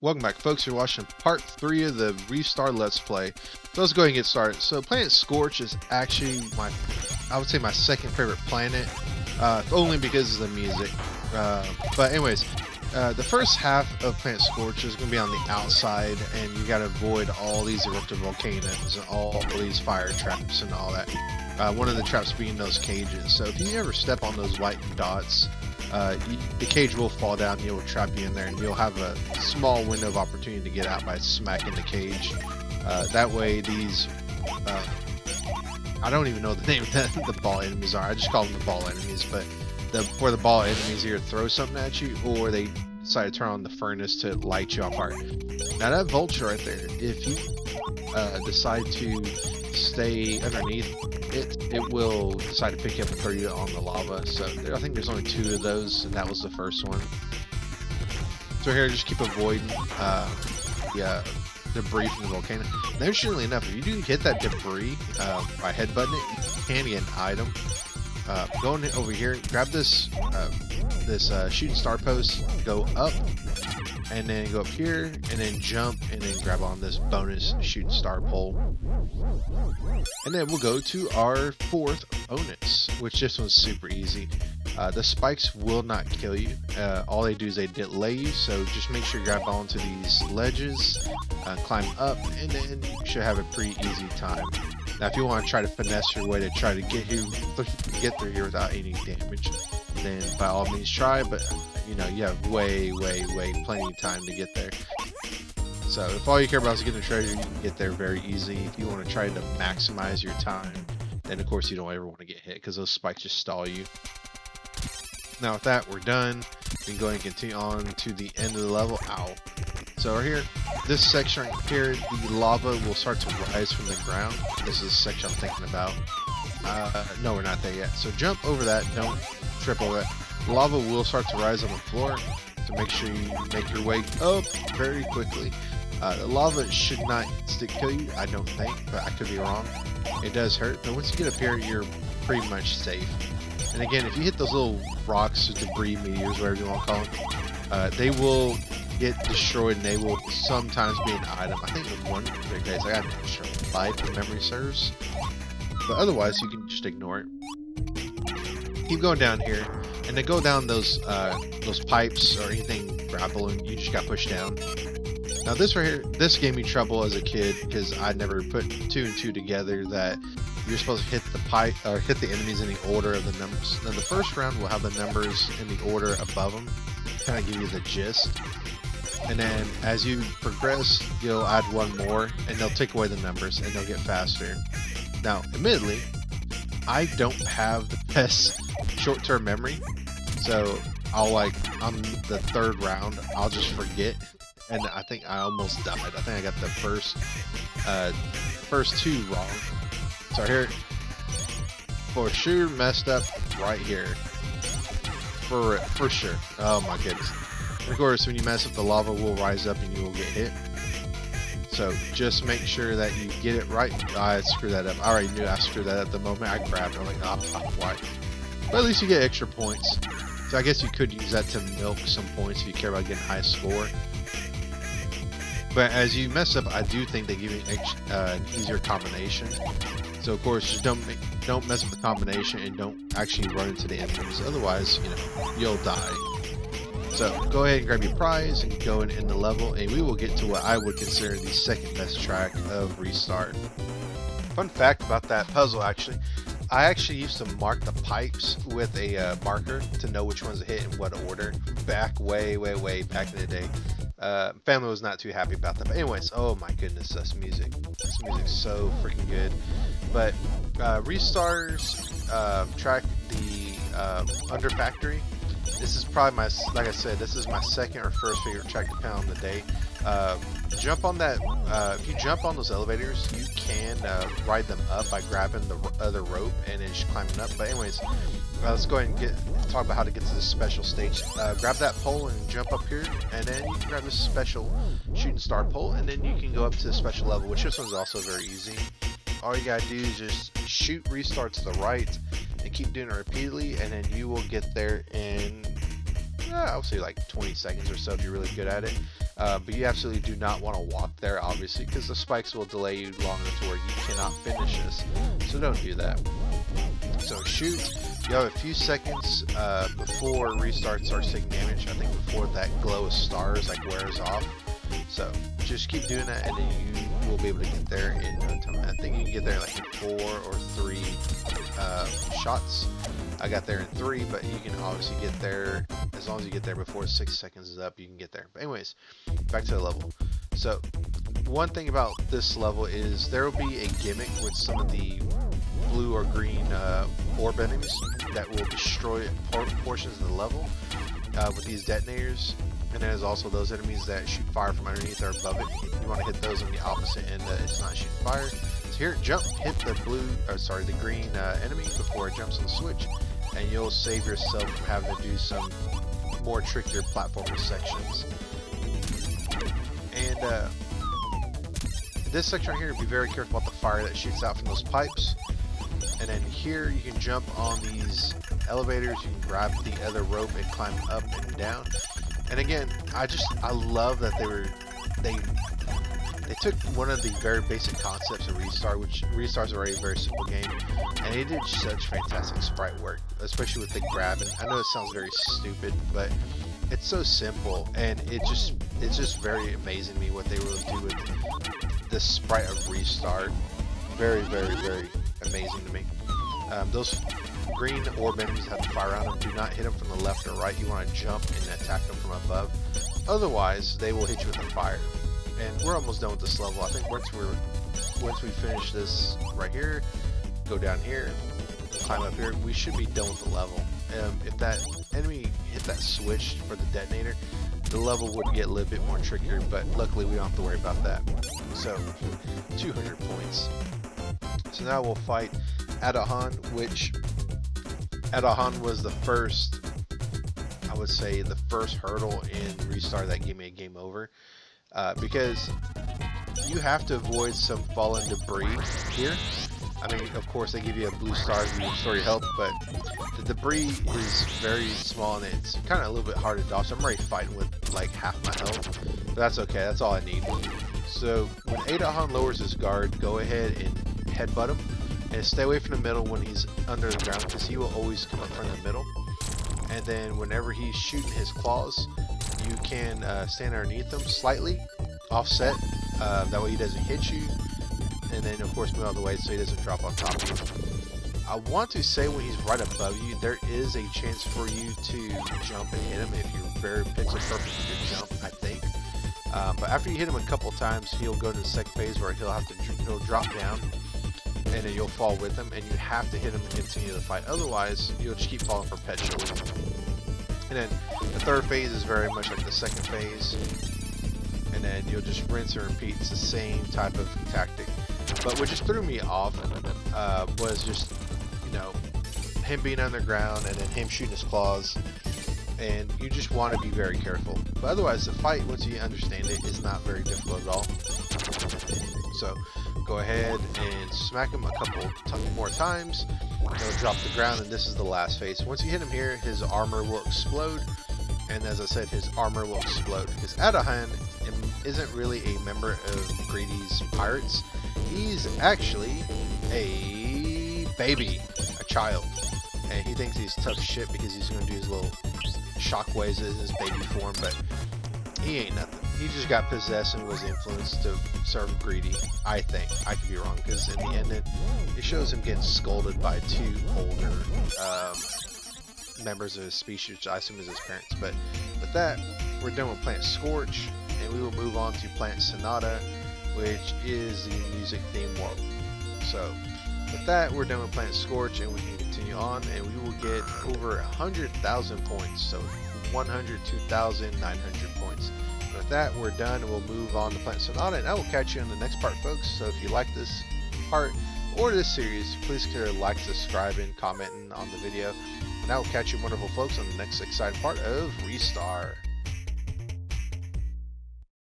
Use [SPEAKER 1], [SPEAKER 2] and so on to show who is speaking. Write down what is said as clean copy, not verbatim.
[SPEAKER 1] Welcome back, folks. You're watching part 3 of the Ristar Let's Play. So let's go ahead and get started. So Planet Scorch is actually I would say my second favorite planet, only because of the music. But anyways, the first half of Planet Scorch is going to be on the outside, and you got to avoid all these eruptive volcanoes and all these fire traps and all that. One of the traps being those cages. So if you ever step on those white dots, the cage will fall down, it will trap you in there, and you'll have a small window of opportunity to get out by smacking the cage. That way these, I don't even know what the name of the ball enemies are, I just call them the ball enemies, but where the ball enemies either throw something at you, or they decide to turn on the furnace to light you apart. Now that vulture right there, if you decide to stay underneath it will decide to pick you up and throw you on the lava. So I think there's only 2 of those, and that was the first one. So here, just keep avoiding debris from the volcano. Now, interestingly enough, if you do hit that debris by headbutting it, you can get an item. Going over here, grab this shooting star post, go up, and then go up here, and then jump, and then grab on this bonus shooting star pole. And then we'll go to our 4th bonus, which this one's super easy. The spikes will not kill you. All they do is they delay you, so just make sure you grab onto these ledges, climb up, and then you should have a pretty easy time. Now, if you want to try to finesse your way to try to get through here without any damage, then by all means try, but you know, you have way plenty of time to get there. So if all you care about is getting the treasure, you can get there very easy. If you want to try to maximize your time, then of course you don't ever want to get hit, because those spikes just stall you. Now with that, we're done. We can go ahead and continue on to the end of the level. Ow. So right here, this section right here, the lava will start to rise from the ground. This is the section I'm thinking about. No, we're not there yet. So jump over that, don't trip over it. Lava will start to rise on the floor, so make sure you make your way up very quickly. The lava should not kill you, I don't think, but I could be wrong. It does hurt, but once you get up here, you're pretty much safe. And again, if you hit those little rocks, debris, meteors, whatever you want to call them, they will get destroyed, and they will sometimes be an item. I think in one particular case, I got an extra life if memory serves, but otherwise you can just ignore it. Keep going down here, and then go down those pipes or anything grappling, you just got pushed down. Now this right here, this gave me trouble as a kid, because I never put 2 and 2 together that you're supposed to hit the pipe or hit the enemies in the order of the numbers. Now the first round will have the numbers in the order above them, kind of give you the gist. And then as you progress, you'll add one more, and they'll take away the numbers, and they'll get faster. Now, admittedly, I don't have the best short-term memory, so on the 3rd round, I'll just forget, and I think I almost died. I think I got the first 2 wrong. So here, for sure, messed up right here. For sure. Oh my goodness. And of course, when you mess up, the lava will rise up and you will get hit. So just make sure that you get it right. I screwed that up. I already knew I screwed that up the moment I grabbed it. I'm like, why? But at least you get extra points. So I guess you could use that to milk some points if you care about getting high score. But as you mess up, I do think they give you an easier combination. So of course, just don't mess up the combination, and don't actually run into the enemies. Otherwise, you know, you'll die. So go ahead and grab your prize and go and end the level, and we will get to what I would consider the 2nd best track of Restart. Fun fact about that puzzle, actually, I actually used to mark the pipes with a marker to know which ones to hit in what order, back way back in the day. Family was not too happy about that, but anyways, oh my goodness, this music's so freaking good. But Ristar's track, the Under Factory, this is probably like I said, this is my 2nd or 1st favorite track, depending on the day. Jump on that, if you jump on those elevators, you can ride them up by grabbing the other rope and then just climbing up. But anyways, let's go ahead and talk about how to get to this special stage. Grab that pole and jump up here, and then you can grab this special shooting star pole, and then you can go up to the special level, which this one's also very easy. All you gotta do is just shoot Restart to the right and keep doing it repeatedly, and then you will get there in I would say like 20 seconds or so if you're really good at it. but you absolutely do not want to walk there, obviously, because the spikes will delay you long enough to where you cannot finish this. So don't do that. So shoot. You have a few seconds before Restart starts taking damage. I think before that glow of stars like wears off. So just keep doing that, and then you will be able to get there in no time. I think you can get there like in 4 or 3 shots. I got there in 3, but you can obviously get there as long as you get there before 6 seconds is up. You can get there. But anyways, back to the level. So one thing about this level is there will be a gimmick with some of the blue or green orb enemies that will destroy portions of the level with these detonators. And there's also those enemies that shoot fire from underneath or above it. You want to hit those on the opposite end that it's not shooting fire. So here, jump, hit the the green enemy before it jumps on the switch, and you'll save yourself from having to do some more trickier platformer sections. And this section right here, be very careful about the fire that shoots out from those pipes. And then here you can jump on these elevators, you can grab the other rope and climb up and down. And again, I love that they took one of the very basic concepts of Ristar, which Ristar's already a very simple game, and they did such fantastic sprite work, especially with the grabbing. I know it sounds very stupid, but it's so simple, and it's just very amazing to me what they really do with the sprite of Ristar. Very, very, very amazing to me. Those green orb enemies have the fire on them. Do not hit them from the left or right. You want to jump and attack them from above. Otherwise, they will hit you with the fire. And we're almost done with this level. I think once we finish this right here, go down here, climb up here, we should be done with the level. If that enemy hit that switch for the detonator, the level would get a little bit more trickier, but luckily we don't have to worry about that. So 200 points. So now we'll fight Adahan, which Adahan was the first, I would say, the first hurdle in Ristar that gave me a game over, because you have to avoid some fallen debris here. I mean, of course, they give you a blue star to restore your health, but the debris is very small and it's kind of a little bit hard to dodge. So I'm already fighting with like half my health, but that's okay. That's all I need. So when Adahan lowers his guard, go ahead and headbutt him, and stay away from the middle when he's under the ground, because he will always come up from the middle. And then whenever he's shooting his claws, you can stand underneath him slightly, offset, that way he doesn't hit you, and then of course move out of the way so he doesn't drop on top of you. I want to say when he's right above you, there is a chance for you to jump and hit him if you're very pixel perfect with your jump, I think. But after you hit him a couple times, he'll go to the second phase where he'll drop down, and then you'll fall with him, and you have to hit him and continue the fight. Otherwise, you'll just keep falling perpetually. And then the third phase is very much like the second phase, and then you'll just rinse and repeat. It's the same type of tactic. But what just threw me off was just, you know, him being underground and then him shooting his claws, and you just want to be very careful. But otherwise, the fight, once you understand it, is not very difficult at all. So go ahead and smack him a couple more times. He'll drop the ground, and this is the last phase. Once you hit him here, his armor will explode, and as I said, his armor will explode, because Adahan isn't really a member of Greedy's pirates. He's actually a baby, a child, and he thinks he's tough shit because he's going to do his little shockwaves in his baby form, but he ain't nothing. He just got possessed and was influenced to serve Greedy, I think. I could be wrong, because in the end it shows him getting scolded by 2 older members of his species, which I assume is his parents. But with that, we're done with Planet Scorch, and we will move on to Planet Sonata, which is the music theme world. So with that, we're done with Planet Scorch, and we can continue on, and we will get over 100,000 points, so 102,900 points. With that, we're done, and we'll move on to Planet Sonata, and I will catch you in the next part, folks. So if you like this part or this series, please consider like, subscribing, commenting on the video, and I will catch you wonderful folks on the next exciting part of Ristar.